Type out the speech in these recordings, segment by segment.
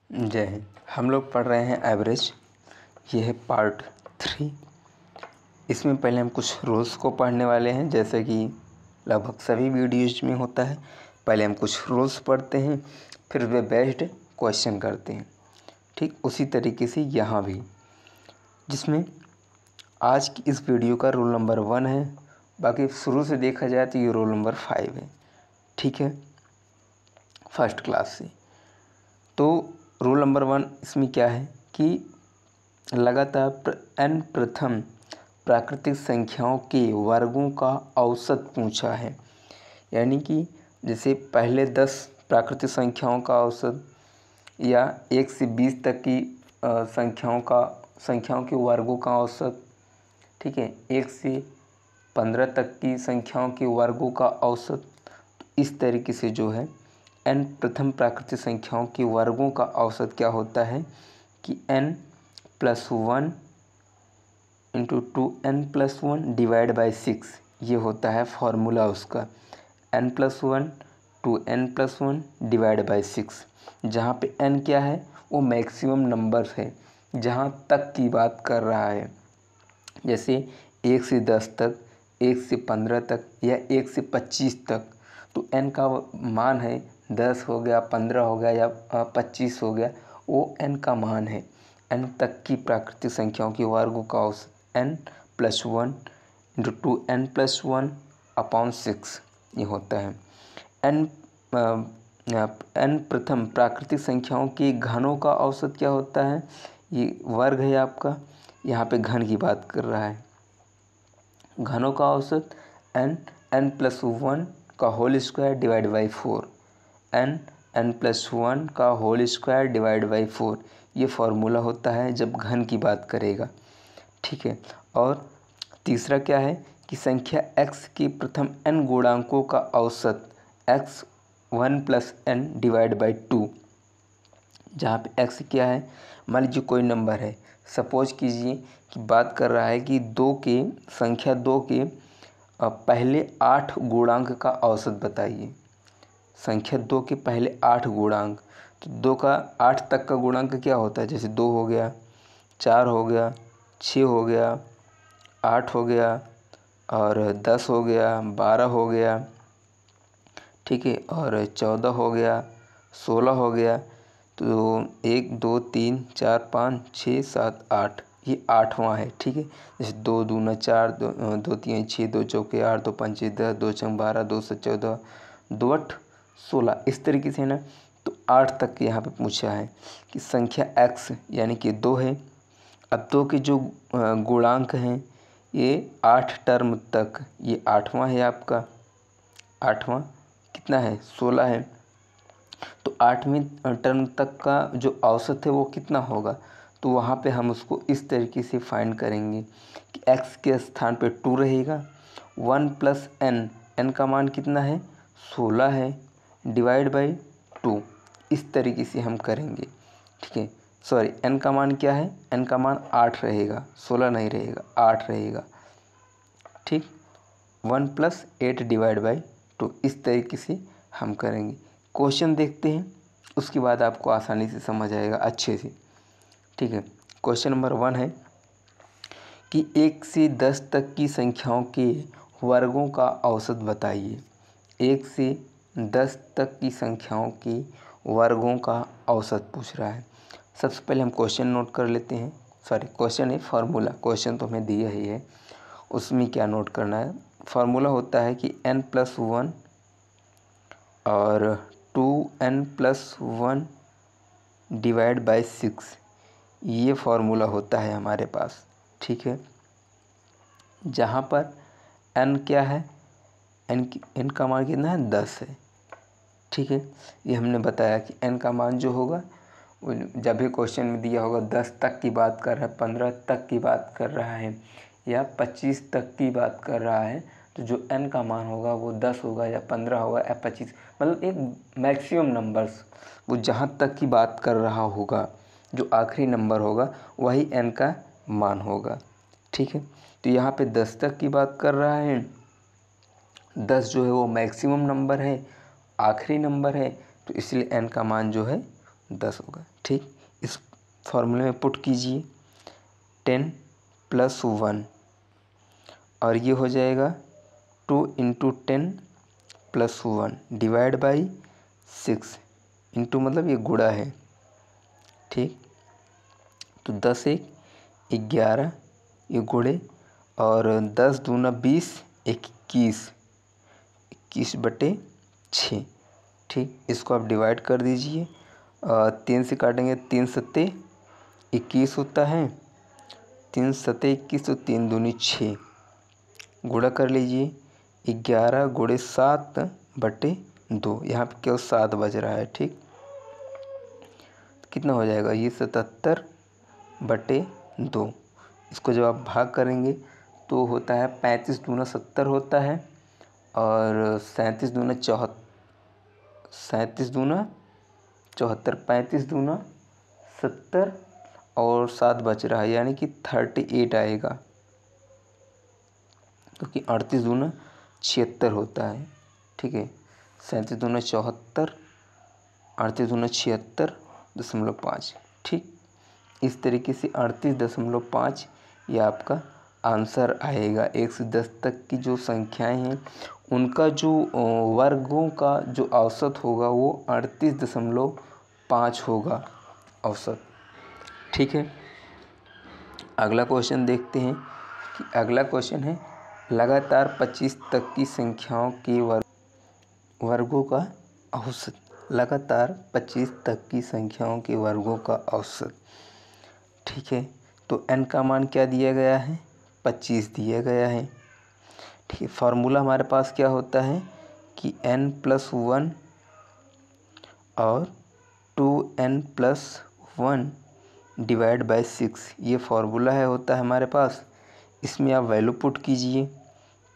जय हिंद। हम लोग पढ़ रहे हैं एवरेज। ये है पार्ट 3। इसमें पहले हम कुछ रूल्स को पढ़ने वाले हैं, जैसे कि लगभग सभी वीडियोज में होता है। पहले हम कुछ रूल्स पढ़ते हैं, फिर वे बेस्ड क्वेश्चन करते हैं। ठीक उसी तरीके से यहाँ भी, जिसमें आज की इस वीडियो का रोल नंबर 1 है। बाकी शुरू से देखा जाए तो ये रोल नंबर 5 है। ठीक है, फर्स्ट क्लास से। तो रूल नंबर 1 इसमें क्या है कि लगातार n प्रथम प्राकृतिक संख्याओं के वर्गों का औसत पूछा है। यानी कि जैसे पहले 10 प्राकृतिक संख्याओं का औसत या 1 से 20 तक की संख्याओं के वर्गों का औसत, ठीक है, 1 से 15 तक की संख्याओं के वर्गों का औसत। तो इस तरीके से जो है n प्रथम प्राकृतिक संख्याओं के वर्गों का औसत क्या होता है कि n+1 into 2n+1 divide by 6। ये होता है फॉर्मूला उसका, n+1 2n+1 डिवाइड बाई 6। जहाँ पे n क्या है, वो मैक्सिमम नंबर है, जहाँ तक की बात कर रहा है। जैसे 1 से 10 तक, 1 से 15 तक या 1 से 25 तक। तो n का मान है 10 हो गया, 15 हो गया या 25 हो गया, वो n का मान है। n तक की प्राकृतिक संख्याओं के वर्गों का औसत n+1 इंटू 2n+1 अपॉन 6 ये होता है। n प्रथम प्राकृतिक संख्याओं के घनों का औसत क्या होता है, ये वर्ग है आपका, यहाँ पे घन की बात कर रहा है। घनों का औसत n+1 का whole square divide by 4, n+1 का होल स्क्वायर डिवाइड बाई 4। ये फार्मूला होता है जब घन की बात करेगा। ठीक है, और तीसरा क्या है कि संख्या x के प्रथम n गुणांकों का औसत x1 + n डिवाइड बाई 2। जहाँ पे x क्या है, मान लीजिए कोई नंबर है, सपोज कीजिए कि बात कर रहा है कि संख्या 2 के पहले 8 गुणांक का औसत बताइए। संख्या 2 के पहले 8 गुणांक, तो 2 का 8 तक का गुणांक क्या होता है, जैसे 2 हो गया, 4 हो गया, 6 हो गया, 8 हो गया और 10 हो गया, 12 हो गया, ठीक है, और 14 हो गया, 16 हो गया। तो 1 2 3 4 5 6 7 8, ये 8वां है। ठीक है, जैसे 2 दूना 4, 2 3 6, 2 चौके 8, 2 पंचे 10, 2 छंग 12, 2 7 14, 2 8 16, इस तरीके से है ना। तो 8 तक यहाँ पे पूछा है कि संख्या x यानी कि 2 है। अब 2 के जो गुणांक हैं ये 8 टर्म तक, ये 8वां है आपका। 8वां कितना है, 16 है। तो 8वीं टर्म तक का जो औसत है वो कितना होगा, तो वहाँ पे हम उसको इस तरीके से फाइंड करेंगे कि x के स्थान पे 2 रहेगा, 1 + n, n का मान कितना है, 16 है, डिवाइड बाई 2। इस तरीके से हम करेंगे। ठीक है, सॉरी, n का मान क्या है, n का मान 8 रहेगा, 16 नहीं रहेगा, 8 रहेगा। ठीक, 1 + 8 डिवाइड बाई 2। इस तरीके से हम करेंगे। क्वेश्चन देखते हैं, उसके बाद आपको आसानी से समझ आएगा अच्छे से। ठीक है, क्वेश्चन नंबर 1 है कि 1 से 10 तक की संख्याओं के वर्गों का औसत बताइए। 1 से 10 तक की संख्याओं के वर्गों का औसत पूछ रहा है। सबसे पहले हम क्वेश्चन नोट कर लेते हैं। सॉरी, क्वेश्चन है फार्मूला, क्वेश्चन तो हमें दिया ही है, उसमें क्या नोट करना है। फार्मूला होता है कि n+1 और 2n+1 डिवाइड बाई 6, ये फार्मूला होता है हमारे पास। ठीक है, जहाँ पर n क्या है, n का मान कितना है, 10 है। ठीक है, ये हमने बताया कि n का मान जो होगा, जब भी क्वेश्चन में दिया होगा 10 तक की बात कर रहा है, 15 तक की बात कर रहा है या 25 तक की बात कर रहा है, तो जो n का मान होगा वो 10 होगा या 15 होगा या 25, मतलब एक मैक्सिमम नंबर्स, वो जहाँ तक की बात कर रहा होगा, जो आखिरी नंबर होगा वही n का मान होगा। ठीक है, तो यहाँ पे 10 तक की बात कर रहा है, 10 जो है वो मैक्सिमम नंबर है, आखिरी नंबर है, तो इसलिए n का मान जो है 10 होगा। ठीक, इस फॉर्मूले में पुट कीजिए 10 + 1 और ये हो जाएगा 2 × 10 + 1 डिवाइड बाई 6 इंटू मतलब ये गुणा है। ठीक, तो 10 × 1 = 11 ये गुणे और 10 दूना 20 21 21/6। ठीक, इसको आप डिवाइड कर दीजिए 3 से काटेंगे 3 × 7 = 21 होता है, 3 × 7 = 21 तो 3 दूनी 6 गुणा कर लीजिए 11 × 7/2 यहाँ पे केवल 7 बच रहा है। ठीक, कितना हो जाएगा ये 77/2। इसको जब आप भाग करेंगे तो होता है 35 दूना 70 होता है और 37 दूना 74 35 दूना 70 और 7 बच रहा है यानी कि 38 आएगा, क्योंकि 38 दूना 76 होता है। ठीक है, 37 दूना 74 38 दूना 76.5। ठीक, इस तरीके से 38.5 ये आपका आंसर आएगा। 1 से 10 तक की जो संख्याएं हैं उनका जो वर्गों का जो औसत होगा वो 38.5 होगा औसत। ठीक है, अगला क्वेश्चन देखते हैं कि अगला क्वेश्चन है लगातार 25 तक की संख्याओं के वर्गों का औसत। लगातार 25 तक की संख्याओं के वर्गों का औसत। ठीक है, तो n का मान क्या दिया गया है 25 दिया गया है। ठीक है, फार्मूला हमारे पास क्या होता है कि n + 1 और 2n + 1 डिवाइड बाय 6 ये फार्मूला है होता है हमारे पास। इसमें आप वैल्यू पुट कीजिए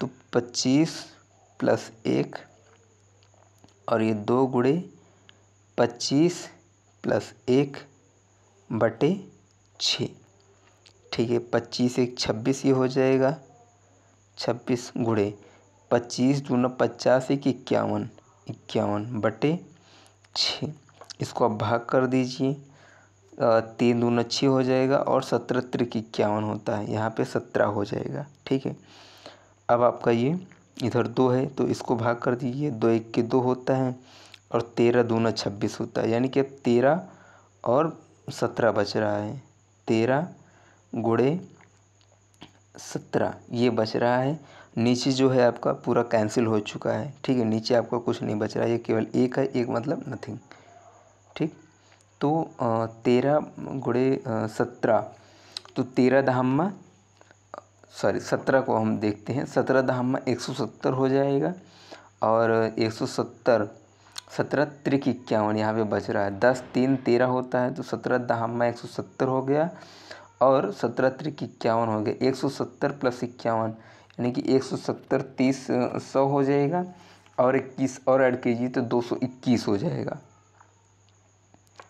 तो 25 + 1 और ये 2 गुणे 25 + 1/6। ठीक है, 25 × 1 = 26 ये हो जाएगा 26 गुणे 25 दूना 50 × 1 = 51 51/6। इसको आप भाग कर दीजिए 3 दूना 6 हो जाएगा और 17 × 3 = 51 होता है, यहाँ पे 17 हो जाएगा। ठीक है, अब आपका ये इधर 2 है तो इसको भाग कर दीजिए 2 × 1 = 2 होता है और 13 दूना 26 होता है, यानी कि अब 13 और 17 बच रहा है। 13 गुणे 17 ये बच रहा है। नीचे जो है आपका पूरा कैंसिल हो चुका है। ठीक है, नीचे आपका कुछ नहीं बच रहा है, ये केवल एक है, एक मतलब नथिंग। ठीक, तो 13 गुणे 17 तो 17 को हम देखते हैं 17 दहामा 170 हो जाएगा और 170 17 × 3 = 51 यहाँ पे बच रहा है। 10 3 13 होता है तो 17 दहामा 170 हो गया और 17 × 3 = 51 हो गया। 170 + 51 यानी कि 170 30 100 हो जाएगा और 21 और ऐड कीजिए तो 221 हो जाएगा।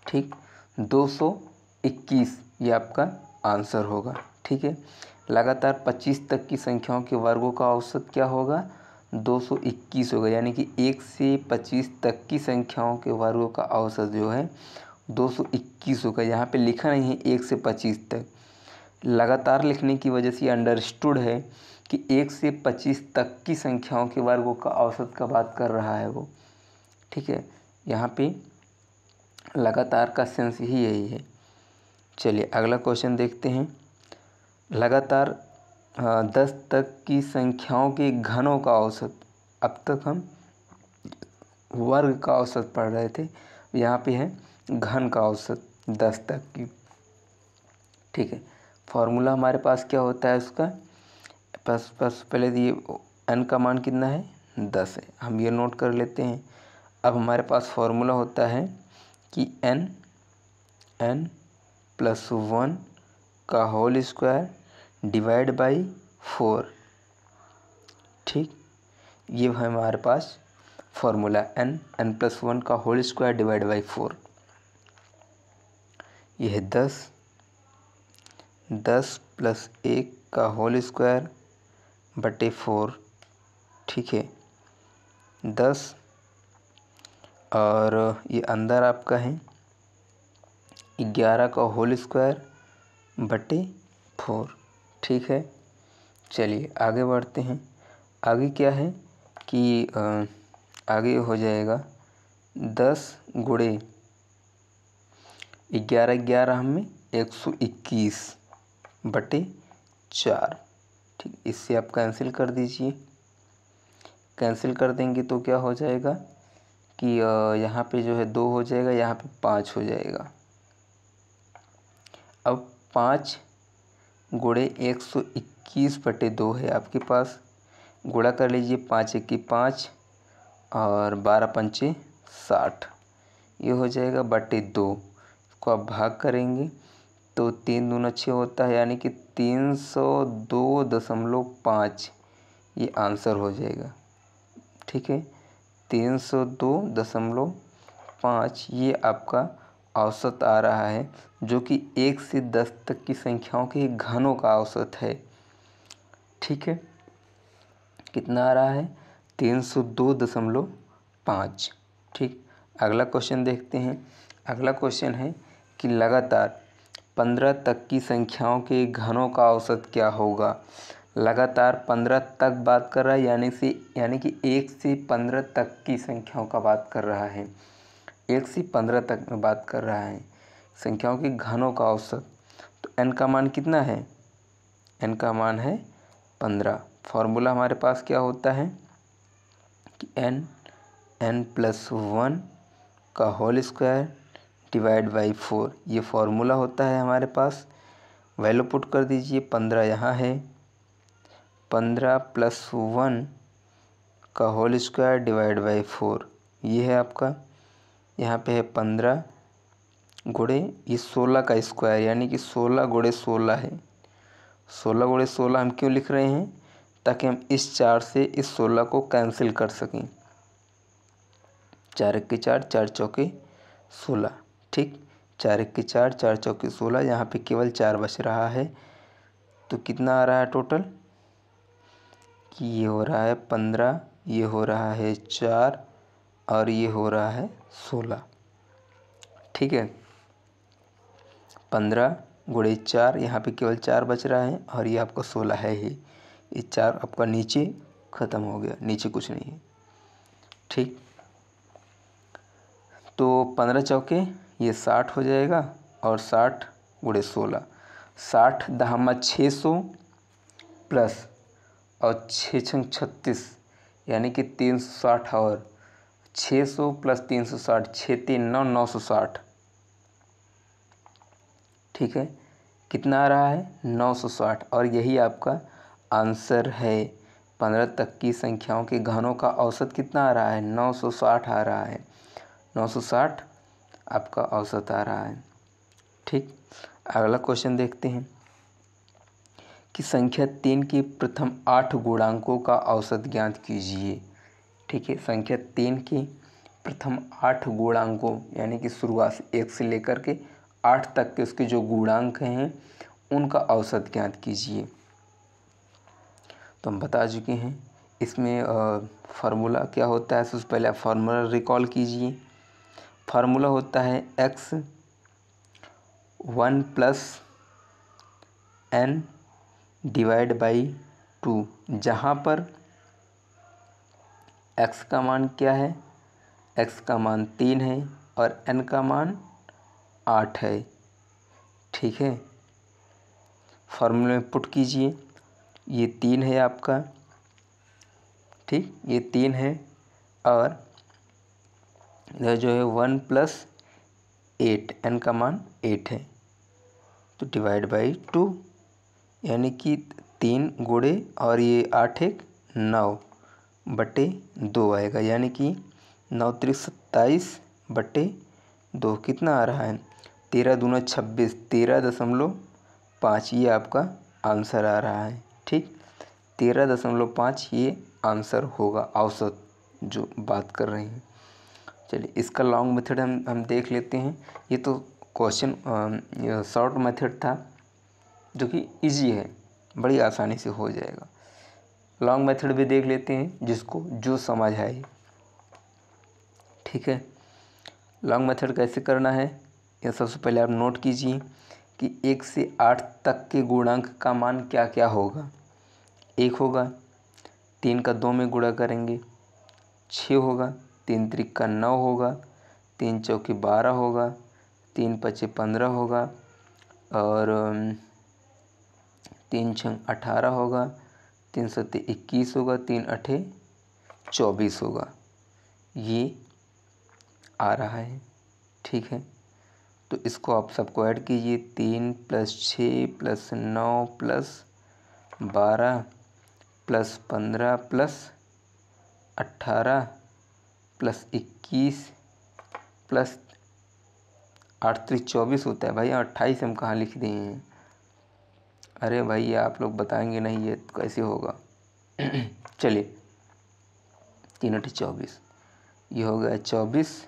ठीक, 221 ये आपका आंसर होगा। ठीक है, लगातार 25 तक की संख्याओं के वर्गों का औसत क्या होगा 221 होगा, यानी कि 1 से 25 तक की संख्याओं के वर्गों का औसत जो है 221 होगा। यहाँ पे लिखा नहीं है 1 से 25 तक, लगातार लिखने की वजह से अंडरस्टूड है कि 1 से 25 तक की संख्याओं के वर्गों का औसत का बात कर रहा है वो। ठीक है, यहाँ पे लगातार का सेंस ही यही है। चलिए अगला क्वेश्चन देखते हैं। लगातार 10 तक की संख्याओं के घनों का औसत। अब तक हम वर्ग का औसत पढ़ रहे थे, यहाँ पे है घन का औसत 10 तक की। ठीक है, फॉर्मूला हमारे पास क्या होता है उसका, पहले ये n का मान कितना है 10 है, हम ये नोट कर लेते हैं। अब हमारे पास फॉर्मूला होता है कि n + 1 का होल स्क्वायर डिवाइड बाई 4। ठीक, ये है हमारे पास फॉर्मूला n + 1 का होल स्क्वायर डिवाइड बाई 4। ये है 10 + 1 का होल स्क्वायर बटे 4। ठीक है, 10 और ये अंदर आपका है 11 का होल स्क्वायर बटे 4। ठीक है, चलिए आगे बढ़ते हैं। आगे क्या है कि आगे हो जाएगा 10 गुणे 11 में 121 बटे 4। ठीक, इससे आप कैंसिल कर दीजिए। कैंसिल कर देंगे तो क्या हो जाएगा कि यहाँ पे जो है 2 हो जाएगा, यहाँ पे 5 हो जाएगा। अब 5 गुणे 121 बटे 2 है आपके पास, गुणा कर लीजिए। 5 1 की 5 और 12 पंचे 60, ये हो जाएगा बटे 2। इसको आप भाग करेंगे तो 3 दूना 6 होता है, यानी कि 302.5 ये आंसर हो जाएगा। ठीक है, 302.5 ये आपका औसत आ रहा है, जो कि 1 से 10 तक की संख्याओं के घनों का औसत है। ठीक है, कितना आ रहा है? 302.5। ठीक, अगला क्वेश्चन देखते हैं। अगला क्वेश्चन है कि लगातार 15 तक की संख्याओं के घनों का औसत क्या होगा। लगातार 15 तक बात कर रहा है, यानी कि 1 से 15 तक की संख्याओं का बात कर रहा है। 1 से 15 तक में बात कर रहा है संख्याओं के घनों का औसत। तो n का मान कितना है? n का मान है 15। फॉर्मूला हमारे पास क्या होता है कि n+1 का होल स्क्वायर डिवाइड बाई 4, ये फॉर्मूला होता है हमारे पास। वैल्यू पुट कर दीजिए। 15 यहाँ है, 15 + 1 का होल स्क्वायर डिवाइड बाई 4, ये है आपका। यहाँ पे है 15 गुणे ये 16 का स्क्वायर, यानी कि 16 गुणे 16 है। 16 गुणे 16 हम क्यों लिख रहे हैं? ताकि हम इस 4 से इस 16 को कैंसिल कर सकें। 4 1 के 4, 4 चौके 16। ठीक, 4 1 के 4, 4 चौके 16, यहाँ पे केवल 4 बच रहा है। तो कितना आ रहा है टोटल कि ये हो रहा है 15, ये हो रहा है 4 और ये हो रहा है 16। ठीक है, 15 गुणे 4, यहाँ पे केवल 4 बच रहा है और ये आपका 16 है ही। ये 4 आपका नीचे ख़त्म हो गया, नीचे कुछ नहीं है। ठीक, तो 15 चौके ये 60 हो जाएगा और 60 गुणे 16, 60 दहमा 600 प्लस और 6 छंग 36, यानी कि 360 और 600 प्लस 360, 6 3 9, 960। ठीक है, कितना आ रहा है? 960, और यही आपका आंसर है। 15 तक की संख्याओं के घनों का औसत कितना आ रहा है? 960 आ रहा है। 960 आपका औसत आ रहा है। ठीक, अगला क्वेश्चन देखते हैं कि संख्या 3 के प्रथम 8 गुणांकों का औसत ज्ञात कीजिए। ठीक है, संख्या 3 के प्रथम 8 गुणांकों, यानी कि शुरुआत से 1 से लेकर के 8 तक के उसके जो गुणांक हैं उनका औसत ज्ञात कीजिए। तो हम बता चुके हैं इसमें फार्मूला क्या होता है। सबसे पहले आप फार्मूला रिकॉल कीजिए। फार्मूला होता है x 1 + n डिवाइड बाई 2, जहाँ पर x का मान क्या है? x का मान 3 है और n का मान 8 है। ठीक है, फार्मूले में पुट कीजिए। ये 3 है आपका। ठीक, ये 3 है और इधर जो है 1 + 8, n का मान 8 है, तो डिवाइड बाई 2, यानी कि 3 गुणे और ये 8 1 9 बटे 2 आएगा, यानी कि 9 3 27 बटे 2 कितना आ रहा है? 13 दूना 26, 13.5 ये आपका आंसर आ रहा है। ठीक, 13.5 ये आंसर होगा, औसत जो बात कर रहे हैं। चलिए इसका लॉन्ग मेथड हम देख लेते हैं। ये तो क्वेश्चन शॉर्ट मेथड था जो कि इजी है, बड़ी आसानी से हो जाएगा। लॉन्ग मेथड भी देख लेते हैं जिसको जो समझ आए। ठीक है, लॉन्ग मेथड कैसे करना है या सबसे पहले आप नोट कीजिए कि 1 से 8 तक के गुणांक का मान क्या क्या होगा। 1 होगा, 3 का 2 में गुणा करेंगे 6 होगा, 3 त्रिक का 9 होगा, 3 चौके 12 होगा, 3 पचे 15 होगा और 3 छंग 18 होगा, 3 सत्ते 21 होगा, 3 अठे 24 होगा। ये आ रहा है, ठीक है। तो इसको आप सबको ऐड कीजिए। 3 + 6 + 9 + 12 + 15 + 18 + 21 + 8 त्रिक 24 होता है। भाई 28 हम कहाँ लिख दिए हैं? अरे भाई ये आप लोग बताएंगे नहीं, ये कैसे होगा? चलिए 3 अठे 24, ये हो गया 24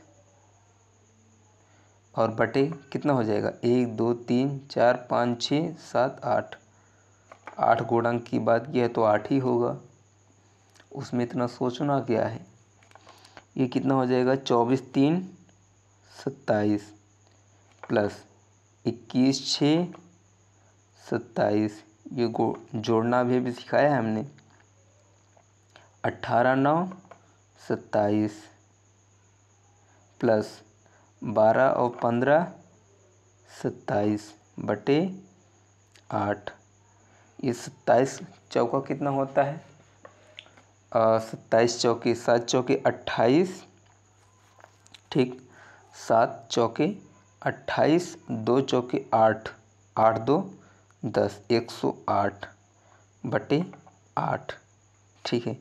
और बटे कितना हो जाएगा? 1 2 3 4 5 6 7 8। 8 गुणांक की बात की है तो 8 ही होगा, उसमें इतना सोचना क्या है। ये कितना हो जाएगा? 24 3 27 + 21 6 27। ये जोड़ना भी सिखाया है हमने। 18 9 27 + 12 और 15 27 बटे 8। ये 27 चौका कितना होता है? 27 चौके 7 चौके 28, ठीक। 7 चौके 28, 2 चौके 8, 8 2 10, 108 बटे 8, ठीक है।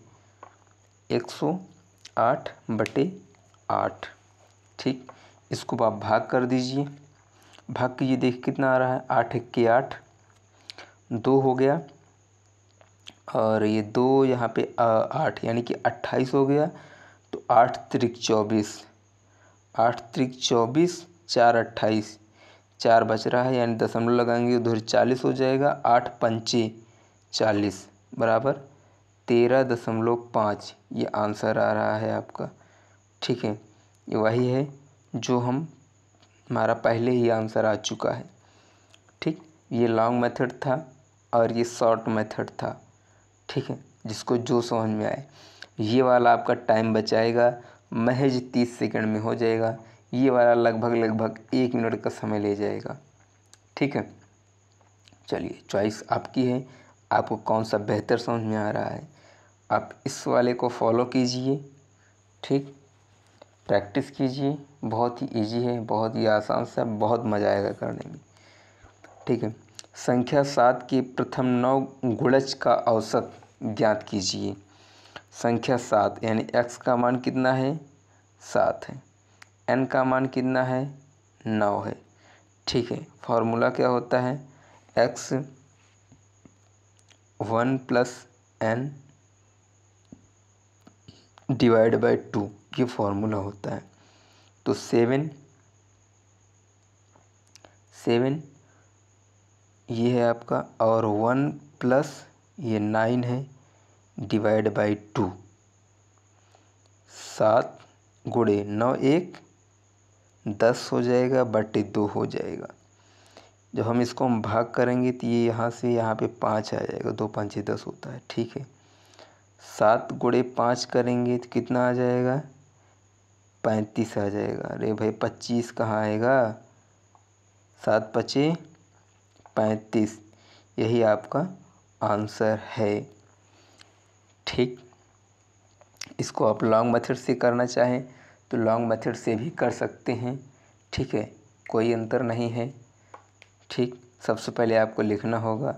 108 बटे 8, ठीक। इसको आप भाग कर दीजिए। भाग कीजिए, देखिए कितना आ रहा है? 8 1 8, 2 हो गया और ये 2 यहाँ पे 8 यानी कि 28 हो गया। तो 8 त्रिक 24, 8 त्रिक 24, 4 28, 4 बच रहा है यानी दशमलव लगाएंगे उधर 40 हो जाएगा। 8 पंचे 40 बराबर 13.5। ये आंसर आ रहा है आपका, ठीक है। ये वही है जो हमारा पहले ही आंसर आ चुका है, ठीक। ये लॉन्ग मेथड था और ये शॉर्ट मेथड था, ठीक है। जिसको जो समझ में आए। ये वाला आपका टाइम बचाएगा, महज 30 सेकंड में हो जाएगा। ये वाला लगभग 1 मिनट का समय ले जाएगा, ठीक है। चलिए चॉइस आपकी है, आपको कौन सा बेहतर समझ में आ रहा है। आप इस वाले को फॉलो कीजिए, ठीक। प्रैक्टिस कीजिए, बहुत ही इजी है, बहुत ही आसान सा, बहुत मज़ा आएगा करने में, ठीक है। संख्या 7 के प्रथम 9 गुणज का औसत ज्ञात कीजिए। संख्या 7 यानी x का मान कितना है? 7 है। n का मान कितना है? 9 है, ठीक है। फॉर्मूला क्या होता है? x 1 + n / 2, ये फॉर्मूला होता है। तो 7 ये है आपका और 1 प्लस ये 9 है / 2। 7 गुणे 9 1 10 हो जाएगा बटे 2 हो जाएगा। जब हम इसको भाग करेंगे तो ये यहाँ से यहाँ पे 5 आ जाएगा। 2 5 10 होता है, ठीक है। 7 गुणे 5 करेंगे तो कितना आ जाएगा? 35 आ जाएगा। अरे भाई 25 कहाँ आएगा? 7 5 35, यही आपका आंसर है, ठीक। इसको आप लॉन्ग मेथड से करना चाहें तो लॉन्ग मेथड से भी कर सकते हैं, ठीक है। कोई अंतर नहीं है, ठीक। सबसे पहले आपको लिखना होगा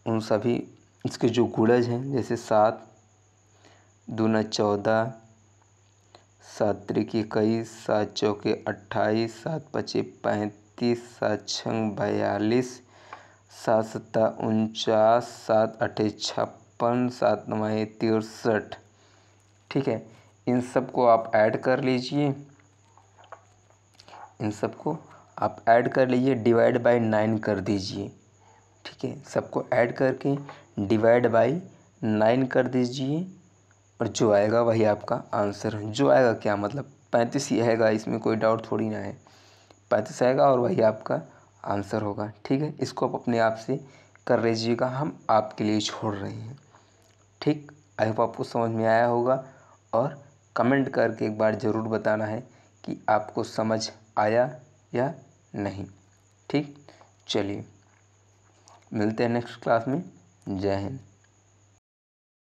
उन सभी इसके जो गुणज हैं, जैसे 7 दूना 14, 7 त्रिक 21, 7 चौके 28, 7 पचे 35, 7 छंग 42, 7 सत्ता 49, 7 अठे 56, 7 नवाए 63, ठीक है। इन सबको आप ऐड कर लीजिए, इन सबको आप ऐड कर लीजिए, / 9 कर दीजिए, ठीक है। सबको ऐड करके / 9 कर दीजिए और जो आएगा वही आपका आंसर है। जो आएगा क्या मतलब 35 ही आएगा, इसमें कोई डाउट थोड़ी ना है। 35 आएगा और वही आपका आंसर होगा। ठीक है, इसको आप अपने आप से कर लीजिएगा, हम आपके लिए छोड़ रहे हैं। ठीक, आई होप आपको समझ में आया होगा, और कमेंट करके एक बार ज़रूर बताना है कि आपको समझ आया या नहीं। ठीक, चलिए मिलते हैं नेक्स्ट क्लास में। जय हिंद।